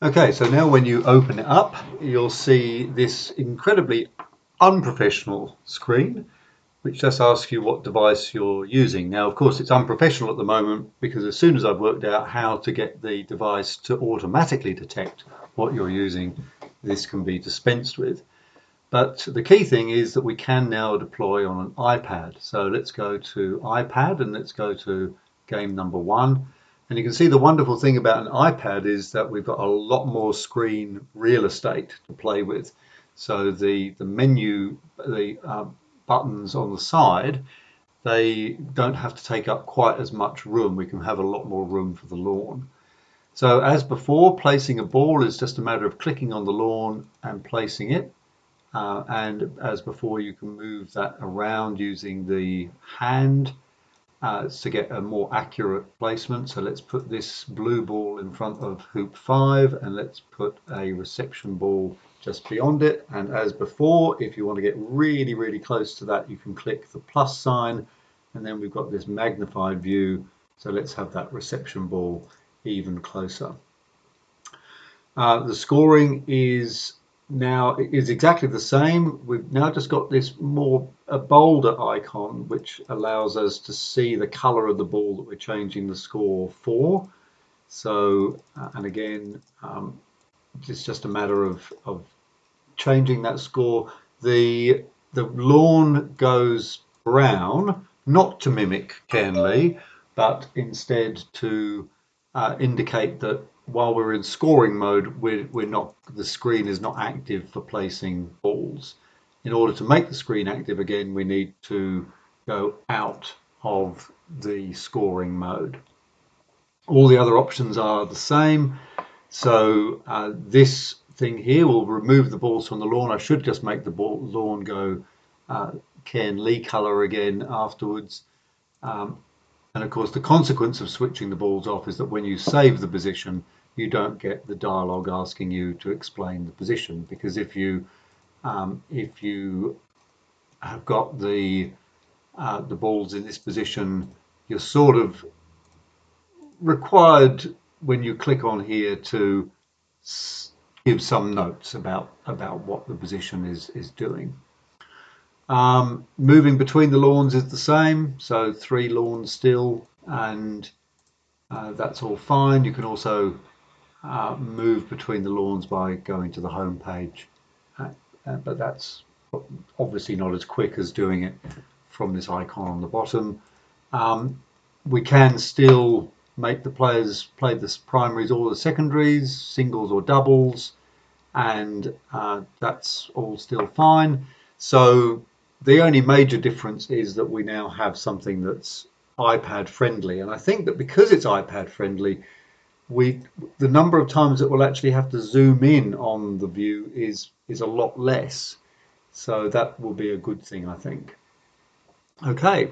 Okay, so now when you open it up, you'll see this incredibly unprofessional screen, which just asks you what device you're using. Now, of course, it's unprofessional at the moment because as soon as I've worked out how to get the device to automatically detect what you're using, this can be dispensed with. But the key thing is that we can now deploy on an iPad. So let's go to iPad and let's go to game number 1. And you can see the wonderful thing about an iPad is that we've got a lot more screen real estate to play with. So the menu, the buttons on the side, they don't have to take up quite as much room. We can have a lot more room for the lawn. So as before, placing a ball is just a matter of clicking on the lawn and placing it. And as before, you can move that around using the hand to get a more accurate placement. So let's put this blue ball in front of hoop 5 and let's put a reception ball just beyond it. And as before, if you want to get really, really close to that, you can click the plus sign and then we've got this magnified view. So let's have that reception ball even closer. The scoring is exactly the same. We've now just got this a bolder icon which allows us to see the color of the ball that we're changing the score for. So and again it's just a matter of changing that score. The lawn goes brown, not to mimic Canley, but instead to indicate that while we're in scoring mode, we're not, the screen is not active for placing balls. In order to make the screen active again, we need to go out of the scoring mode. All the other options are the same. So this thing here will remove the balls from the lawn. I should just make the lawn go Ken Lee color again afterwards. And of course, the consequence of switching the balls off is that when you save the position, you don't get the dialogue asking you to explain the position. Because if you have got the balls in this position, you're sort of required when you click on here to give some notes about what the position is doing. Moving between the lawns is the same, so 3 lawns still, and that's all fine. You can also move between the lawns by going to the home page, but that's obviously not as quick as doing it from this icon on the bottom. We can still make the players play the primaries or the secondaries, singles or doubles, and that's all still fine. So the only major difference is that we now have something that's iPad friendly, and I think that because it's iPad friendly, the number of times that we'll actually have to zoom in on the view is a lot less. So that will be a good thing, I think. Okay.